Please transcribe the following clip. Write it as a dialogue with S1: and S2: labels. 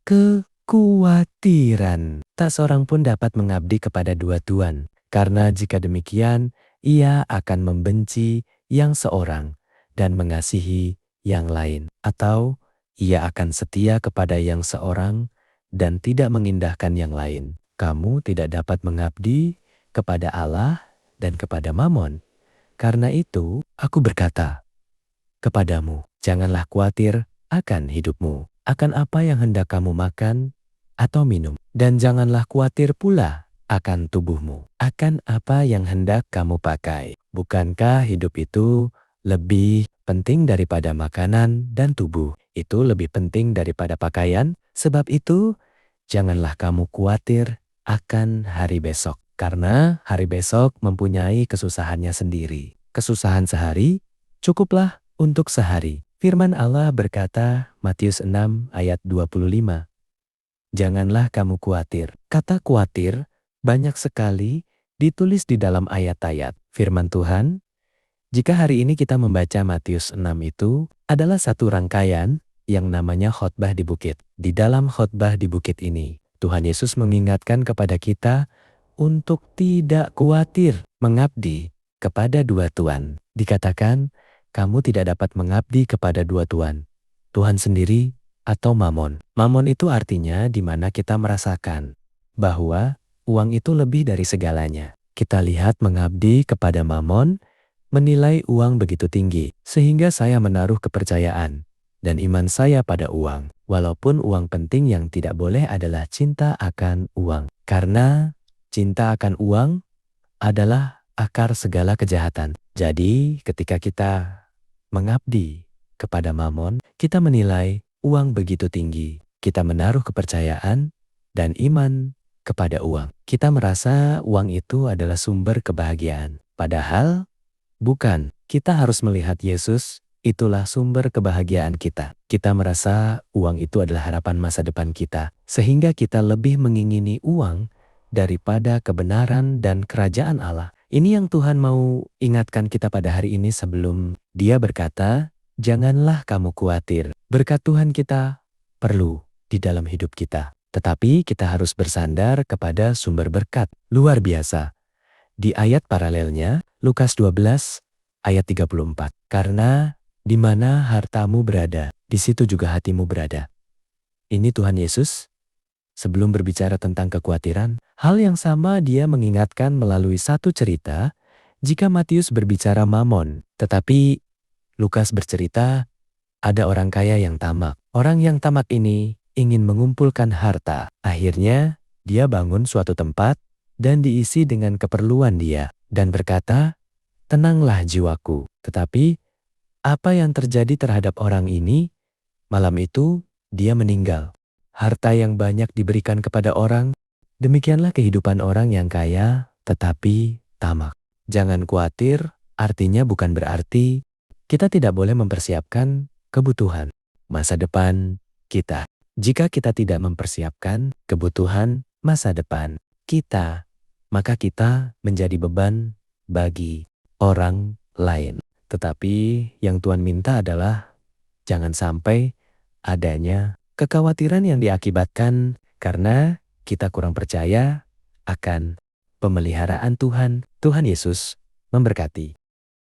S1: kekhawatiran. Tak seorang pun dapat mengabdi kepada dua tuan, karena jika demikian, ia akan membenci yang seorang dan mengasihi yang lain. Atau ia akan setia kepada yang seorang dan tidak mengindahkan yang lain. Kamu tidak dapat mengabdi kepada Allah dan kepada Mamon. Karena itu, aku berkata kepadamu, janganlah khawatir akan hidupmu, akan apa yang hendak kamu makan atau minum. Dan janganlah khawatir pula akan tubuhmu, akan apa yang hendak kamu pakai. Bukankah hidup itu lebih penting daripada makanan dan tubuh itu lebih penting daripada pakaian? Sebab itu, janganlah kamu khawatir akan hari besok. Karena hari besok mempunyai kesusahannya sendiri. Kesusahan sehari cukuplah untuk sehari. Firman Allah berkata, Matius 6 ayat 25. Janganlah kamu khawatir. Kata khawatir banyak sekali ditulis di dalam ayat-ayat firman Tuhan. Jika hari ini kita membaca Matius 6 itu adalah satu rangkaian yang namanya khotbah di bukit. Di dalam khotbah di bukit ini, Tuhan Yesus mengingatkan kepada kita untuk tidak khawatir mengabdi kepada dua tuan. Dikatakan, kamu tidak dapat mengabdi kepada dua tuan, Tuhan sendiri atau Mamon. Mamon itu artinya di mana kita merasakan bahwa uang itu lebih dari segalanya. Kita lihat mengabdi kepada Mamon, menilai uang begitu tinggi, sehingga saya menaruh kepercayaan dan iman saya pada uang. Walaupun uang penting, yang tidak boleh adalah cinta akan uang. Karena cinta akan uang adalah akar segala kejahatan. Jadi ketika kita mengabdi kepada Mamon, kita menilai uang begitu tinggi. Kita menaruh kepercayaan dan iman kepada uang. Kita merasa uang itu adalah sumber kebahagiaan. Padahal bukan. Kita harus melihat Yesus, itulah sumber kebahagiaan kita. Kita merasa uang itu adalah harapan masa depan kita. Sehingga kita lebih mengingini uang daripada kebenaran dan kerajaan Allah. Ini yang Tuhan mau ingatkan kita pada hari ini sebelum Dia berkata, janganlah kamu khawatir. Berkat Tuhan kita perlu di dalam hidup kita. Tetapi kita harus bersandar kepada sumber berkat. Luar biasa. Di ayat paralelnya, Lukas 12 ayat 34. Karena di mana hartamu berada, di situ juga hatimu berada. Ini Tuhan Yesus sebelum berbicara tentang kekhawatiran. Hal yang sama Dia mengingatkan melalui satu cerita jika Matius berbicara Mamon. Tetapi Lukas bercerita ada orang kaya yang tamak. Orang yang tamak ini ingin mengumpulkan harta. Akhirnya dia bangun suatu tempat dan diisi dengan keperluan dia. Dan berkata, tenanglah jiwaku. Tetapi apa yang terjadi terhadap orang ini? Malam itu dia meninggal. Harta yang banyak diberikan kepada orang. Demikianlah kehidupan orang yang kaya tetapi tamak. Jangan khawatir, artinya bukan berarti kita tidak boleh mempersiapkan kebutuhan masa depan kita. Jika kita tidak mempersiapkan kebutuhan masa depan kita, maka kita menjadi beban bagi orang lain. Tetapi yang Tuhan minta adalah jangan sampai adanya kekhawatiran yang diakibatkan karena kita kurang percaya akan pemeliharaan Tuhan. Tuhan Yesus memberkati.